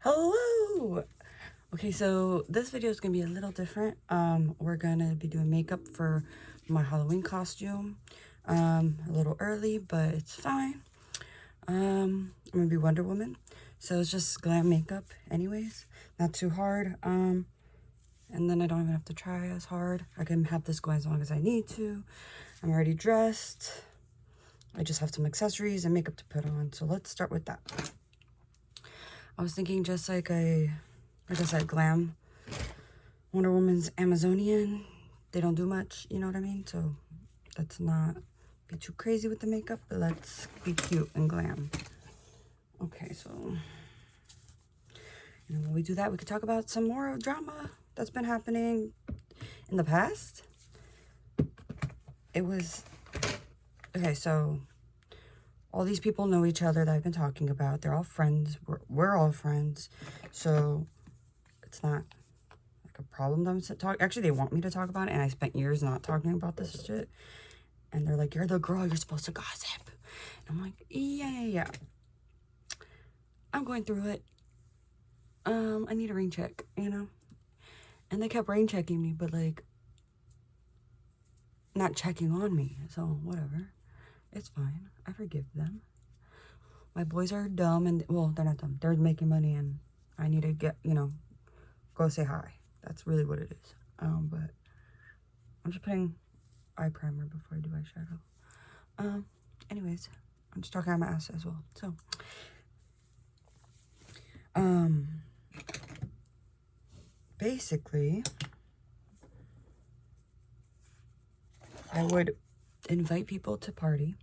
Hello! Okay, so this video is gonna be a little different. We're gonna be doing makeup for my Halloween costume. A little early, but it's fine. I'm gonna be Wonder Woman. So it's just glam makeup anyways. Not too hard. And then I don't even have to try as hard. I can have this go as long as I need to. I'm already dressed. I just have some accessories and makeup to put on. So let's start with that. I was thinking just like I said, glam. Wonder Woman's Amazonian. They don't do much, you know what I mean? So let's not be too crazy with the makeup, but let's be cute and glam. Okay, so when we do that, we could talk about some more drama that's been happening in the past. It was, okay, so all these people know each other that I've been talking about. They're all friends. We're all friends. So it's not like a problem them to talk. Actually, they want me to talk about it, and I spent years not talking about this shit. And they're like, you're the girl, you're supposed to gossip. And I'm like, yeah. I'm going through it. I need a rain check, you know? And they kept rain checking me, but like, not checking on me. So whatever. It's fine. I forgive them. My boys are dumb and, well, they're not dumb. They're making money and I need to get, go say hi. That's really what it is. But I'm just putting eye primer before I do eyeshadow. Anyways, I'm just talking out my ass as well. So, basically, I would invite people to party,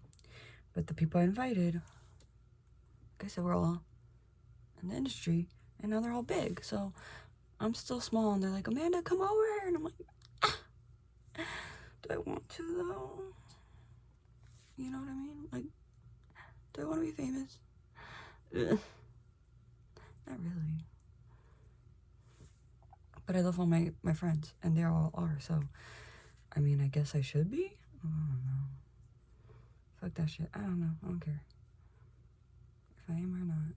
but the people I invited, like I said, we're all in the industry, and now they're all big, so I'm still small, and they're like, Amanda, come over, and I'm like, do I want to, though? You know what I mean? Like, do I want to be famous? Ugh. Not really. But I love all my friends, and they all are, so, I mean, I guess I should be? I don't know. Fuck that shit. I don't know. I don't care. If I am or not.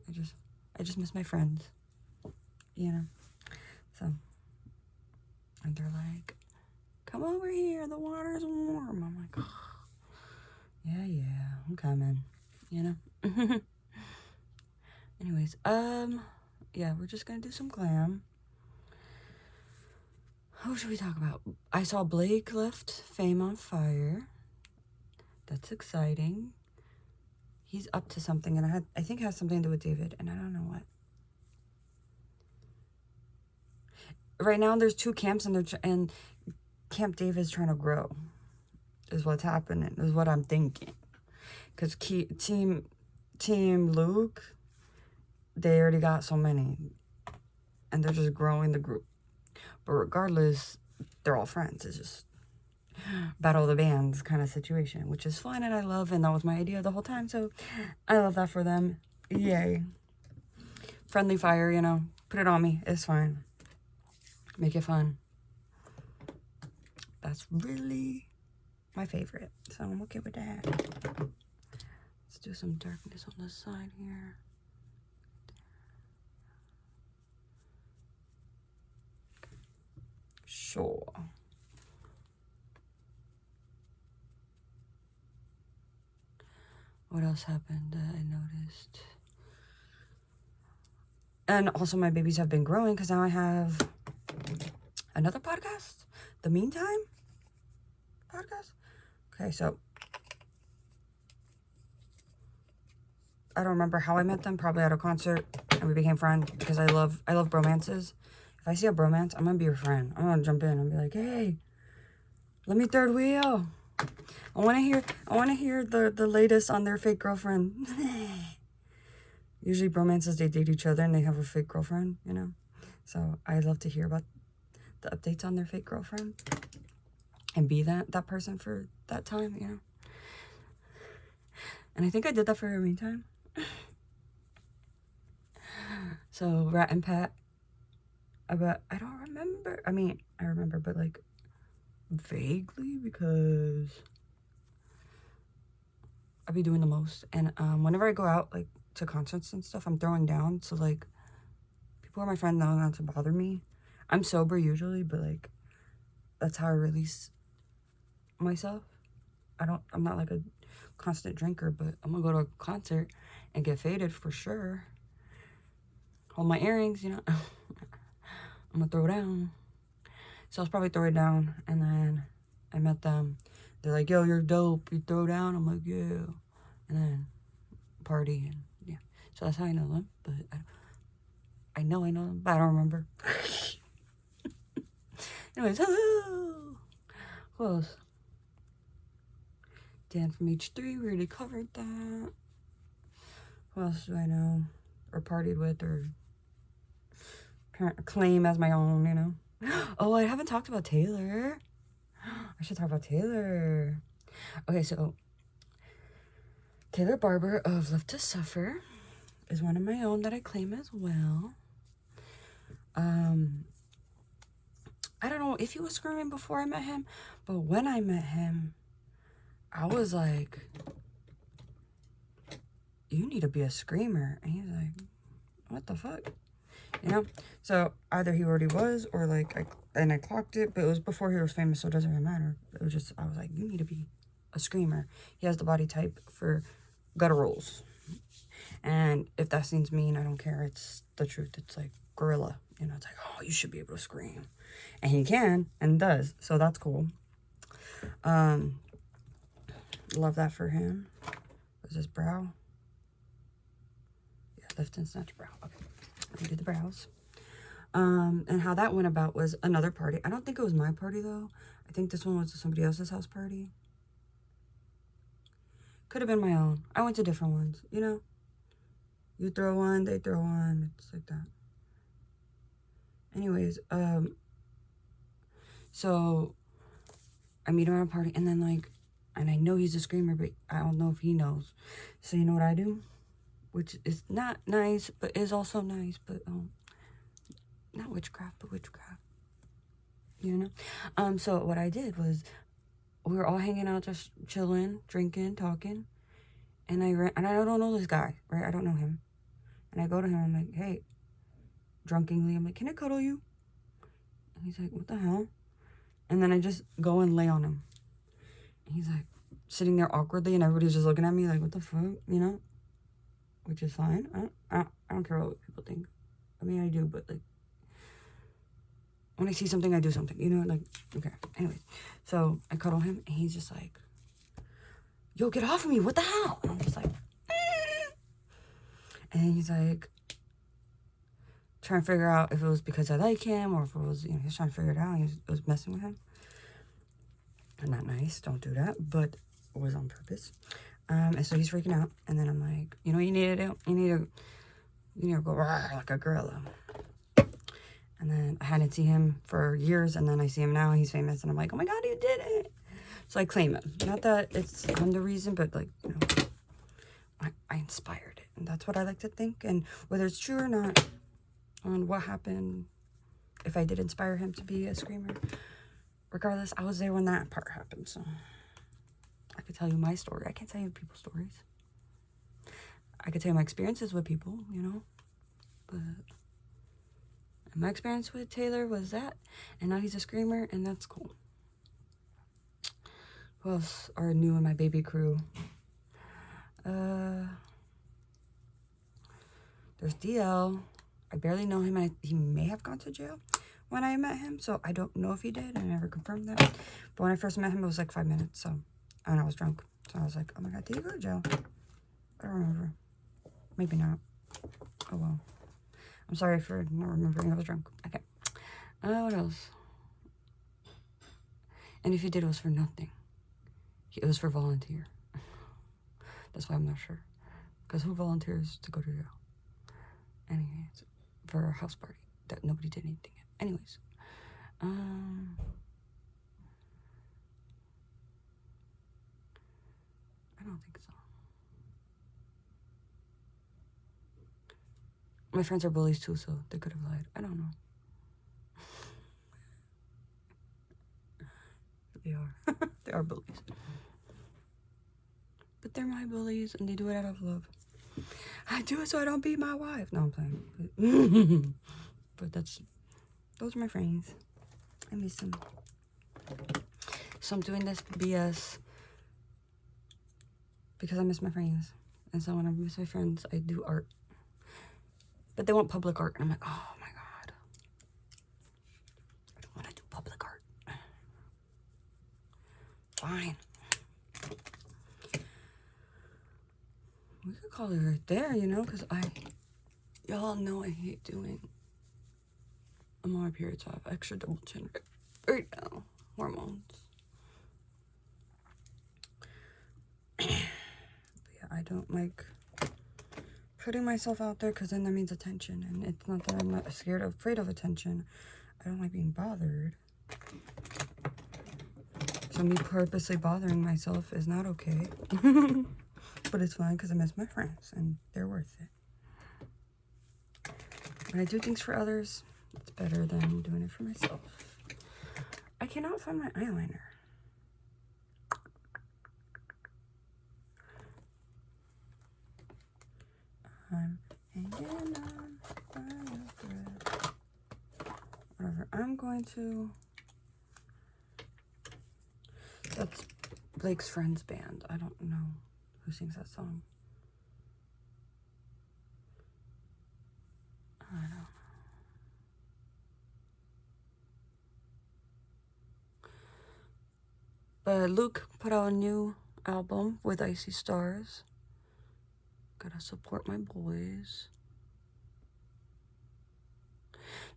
I just miss my friends. You know? So. And they're like, come over here. The water's warm. I'm like, oh, yeah. I'm coming. You know? Anyways, yeah, we're just gonna do some glam. Who should we talk about? I saw Blake left Fame on Fire. That's exciting. He's up to something, and I think it has something to do with David, and I don't know what. Right now, there's two camps, and Camp David's trying to grow. Is what's happening. Is what I'm thinking. Because Team Luke, they already got so many, and they're just growing the group. But regardless, they're all friends. It's just battle of the bands kind of situation, which is fun and I love, and that was my idea the whole time, so I love that for them. Yay. Friendly fire, put it on me, it's fine. Make it fun. That's really my favorite, so I'm okay with that. Let's do some darkness on the side here. Sure. What else happened that I noticed? And also my babies have been growing because now I have another podcast, The Meantime podcast. Okay, so I don't remember how I met them, probably at a concert, and we became friends because I love bromances. If I see a bromance, I'm gonna be your friend. I'm gonna jump in and be like, hey, let me third wheel. I wanna hear the latest on their fake girlfriend. Usually bromances, they date each other and they have a fake girlfriend, So I love to hear about the updates on their fake girlfriend and be that person for that time, And I think I did that for her meantime. So Rat and Pat, but I don't remember. I mean, I remember, but like vaguely because I'll be doing the most. And whenever I go out like to concerts and stuff, I'm throwing down. So like people are my friend know not to bother me. I'm sober usually, but like that's how I release myself. I'm not like a constant drinker, but I'm gonna go to a concert and get faded for sure. Hold my earrings, you know. I'm gonna throw down. So I was probably throwing down, and then I met them. They're like, yo, you're dope, you throw down? I'm like, yeah. And then party, and yeah. So that's how I know them, but I know them, but I don't remember. Anyways, hello. Who else? Dan from H3, we already covered that. Who else do I know? Or partied with, or claim as my own, you know? Oh, I haven't talked about Taylor. I should talk about Taylor. Okay, so Taylor Barber of Left to Suffer is one of my own that I claim as well. I don't know if he was screaming before I met him, but when I met him, I was like, you need to be a screamer. And he's like, what the fuck? You know? So either he already was, or like, I clocked it, but it was before he was famous, so it doesn't really matter. It was just, I was like, you need to be a screamer. He has the body type for gutturals. And if that seems mean, I don't care. It's the truth. It's like gorilla. You know, it's like, oh, you should be able to scream. And he can and does. So that's cool. Love that for him. Was this brow? Yeah, lift and snatch brow. Okay. Let me do the brows. And how that went about was another party. I don't think it was my party though. I think this one was somebody else's house party. Could have been my own. I went to different ones, you know? You throw one, they throw one. It's like that. Anyways, so I meet him at a party, and then like, and I know he's a screamer, but I don't know if he knows. So you know what I do? Which is not nice, but is also nice, but not witchcraft, but witchcraft. You know? So what I did was, we were all hanging out, just chilling, drinking, talking, and I don't know this guy, right? I don't know him. And I go to him, I'm like, hey, drunkenly, I'm like, can I cuddle you? And he's like, what the hell? And then I just go and lay on him. And he's like sitting there awkwardly, and everybody's just looking at me like, what the fuck, you know? Which is fine. I don't care what people think. I mean, I do, but like, when I see something, I do something, you know? Like, okay. Anyways, so I cuddle him, and he's just like, yo, get off of me, what the hell? And I'm just like, and he's like, trying to figure out if it was because I like him, or if it was, you know, he's trying to figure it out. He was messing with him. And not nice, don't do that, but it was on purpose. And so he's freaking out, and then I'm like, you know what you need to do? You need to go like a gorilla. And then I hadn't seen him for years, and then I see him now, and he's famous, and I'm like, oh my god, you did it! So I claim him. Not that I'm the reason, but like, you know, I inspired it, and that's what I like to think. And whether it's true or not, on what happened, if I did inspire him to be a screamer, regardless, I was there when that part happened, so I could tell you my story. I can't tell you people's stories. I could tell you my experiences with people, you know, but my experience with Taylor was that, and now he's a screamer, and that's cool. Who else are new in my baby crew? There's DL. I barely know him. He may have gone to jail when I met him, so I don't know if he did. I never confirmed that. But when I first met him, it was like 5 minutes, so, and I was drunk. So I was like, oh my god, did he go to jail? I don't remember. Maybe not. Oh well. I'm sorry for not remembering. I was drunk. Okay. What else? And if he did, it was for nothing. It was for volunteer. That's why I'm not sure. Because who volunteers to go to jail? Anyways, for a house party that nobody did anything at. Anyways. I don't think so. My friends are bullies too, so they could have lied. I don't know. They are. They are bullies. But they're my bullies, and they do it out of love. I do it so I don't beat my wife. No, I'm playing. But those are my friends. I miss them. So I'm doing this BS because I miss my friends. And so when I miss my friends, I do art. But they want public art. And I'm like, oh my God. I don't want to do public art. Fine. We could call it right there, you know, because y'all know I hate doing. I'm on my period, so I have extra double chin right now. Hormones. But yeah, I don't like putting myself out there because then that means attention. And it's not that I'm not afraid of attention. I don't like being bothered. So me purposely bothering myself is not okay. But it's fine because I miss my friends and they're worth it. When I do things for others, it's better than doing it for myself. I cannot find my eyeliner. I'm hanging on by a thread. Whatever. I'm going to... That's Blake's friend's band. I don't know who sings that song. I don't know. But Luke put out a new album with Icy Stars. Gotta support my boys.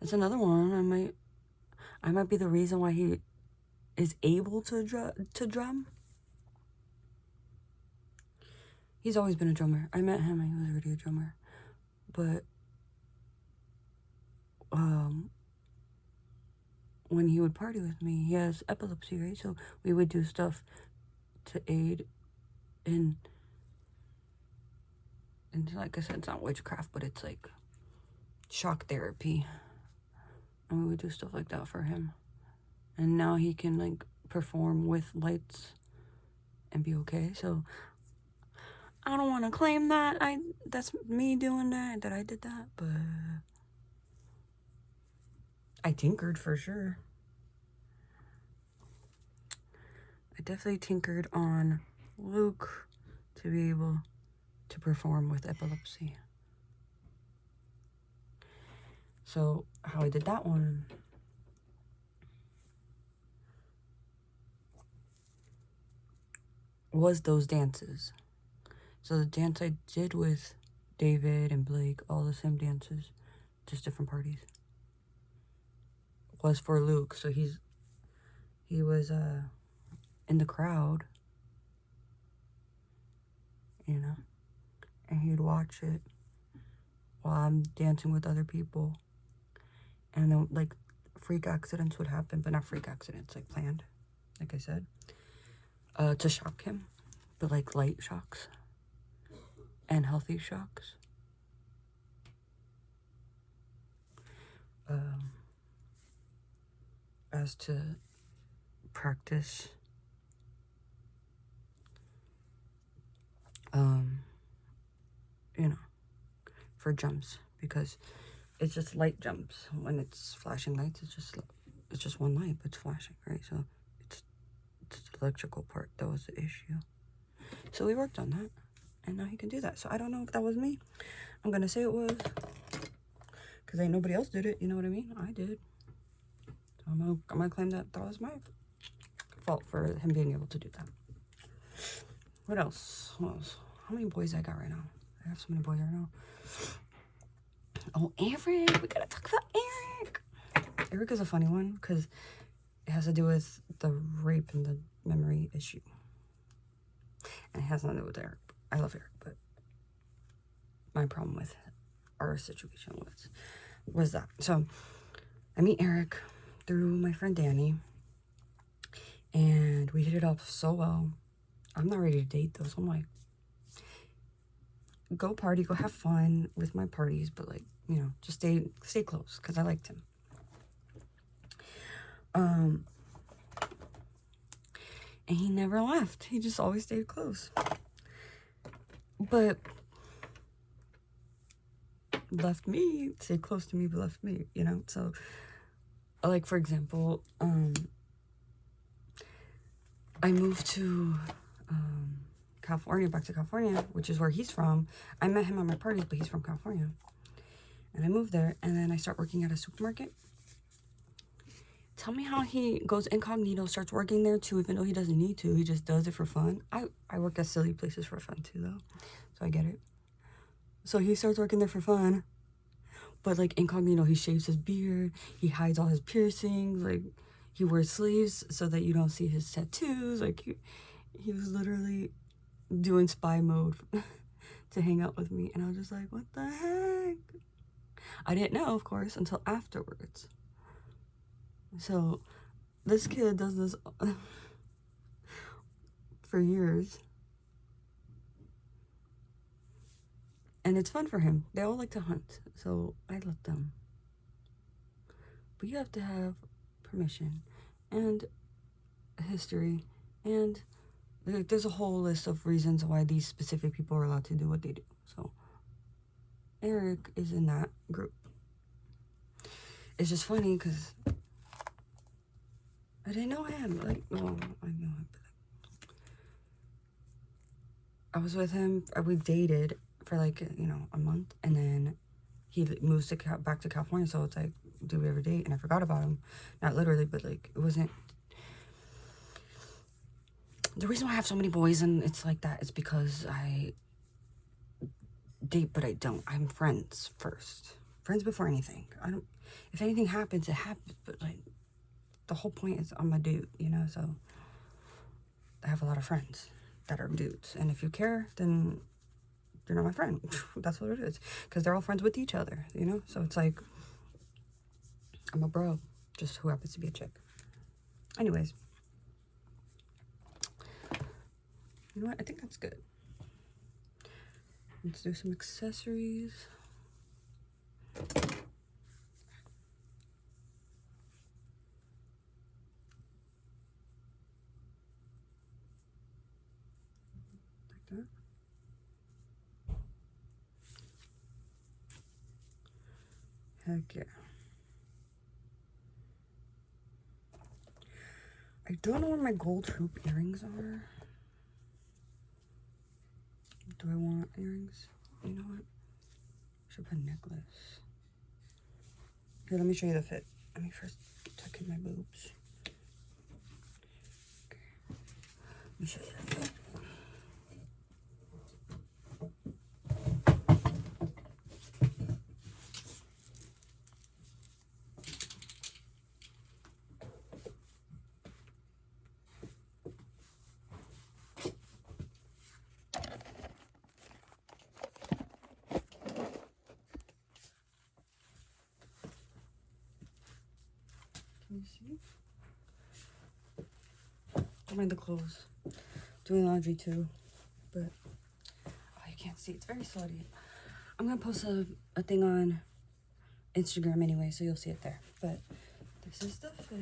It's another one. I might be the reason why he is able to drum. He's always been a drummer. I met him and he was already a drummer. But when he would party with me, he has epilepsy, right? So we would do stuff to aid in like I said, it's not witchcraft, but it's like shock therapy. And we would do stuff like that for him. And now he can like perform with lights and be okay. So I don't want to claim that that's me doing that I did that, but I tinkered for sure. I definitely tinkered on Luke to be able to perform with epilepsy. So how I did that one was those dances. So the dance I did with David and Blake, all the same dances, just different parties, was for Luke. So he was in the crowd, you know, and he'd watch it while I'm dancing with other people. And then like freak accidents would happen, but not freak accidents, like planned, like I said, to shock him, but like light shocks and healthy shocks. As to practice you know, for jumps, because it's just light jumps. When it's flashing lights, it's just one light, but it's flashing, right? So it's the electrical part that was the issue. So we worked on that, and now he can do that. So I don't know if that was me. I'm gonna say it was, because ain't nobody else did it, you know what I mean? I did. So I'm gonna claim that was my fault for him being able to do that. What else? How many boys I got right now? I have so many boys right now. Oh, Eric. We gotta talk about Eric. Eric is a funny one because it has to do with the rape and the memory issue. And it has nothing to do with Eric. I love Eric, but my problem with our situation was that. So I meet Eric through my friend Danny, and we hit it off so well. I'm not ready to date though, so I'm like, go party, go have fun with my parties, but like, you know, just stay close, because I liked him. And he never left. He just always stayed close. But left me, stayed close to me, but left me, you know? So, like, for example, I moved to California, back to California, which is where he's from. I met him at my parties, but he's from California. And I moved there, and then I start working at a supermarket. Tell me how he goes incognito, starts working there too, even though he doesn't need to. He just does it for fun. I work at silly places for fun too, though. So I get it. So he starts working there for fun. But, like, incognito, he shaves his beard. He hides all his piercings. Like, he wears sleeves so that you don't see his tattoos. Like, he was literally doing spy mode to hang out with me. And I was just like, what the heck? I didn't know, of course, until afterwards. So, this kid does this for years. And it's fun for him. They all like to hunt, so I let them. But you have to have permission and a history, and like, there's a whole list of reasons why these specific people are allowed to do what they do. So, Eric is in that group. It's just funny because I didn't know him. Like, well, I know him, but I was with him. We dated for like, you know, a month, and then he moves to back to California. So it's like, do we ever date? And I forgot about him. Not literally, but like, it wasn't. The reason why I have so many boys and it's like that is because I date, but I don't. I'm friends first. Friends before anything. I don't. If anything happens, it happens. But like, the whole point is I'm a dude, you know. So I have a lot of friends that are dudes, and if you care, then you're not my friend. That's what it is. Because they're all friends with each other, you know? So it's like, I'm a bro, just who happens to be a chick. Anyways. You know what? I think that's good. Let's do some accessories. Like that. Heck yeah. I don't know where my gold hoop earrings are. Do I want earrings? You know what? I should put a necklace. Here, let me show you the fit. Let me first tuck in my boobs. Okay. Let me show you the fit. Can you see? Don't mind the clothes. Doing laundry too, but oh, you can't see. It's very slutty. I'm gonna post a thing on Instagram anyway, so you'll see it there. But this is the fit.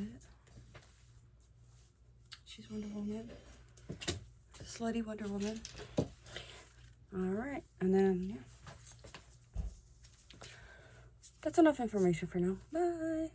She's Wonder Woman. Slutty Wonder Woman. Alright, and then, yeah. That's enough information for now. Bye.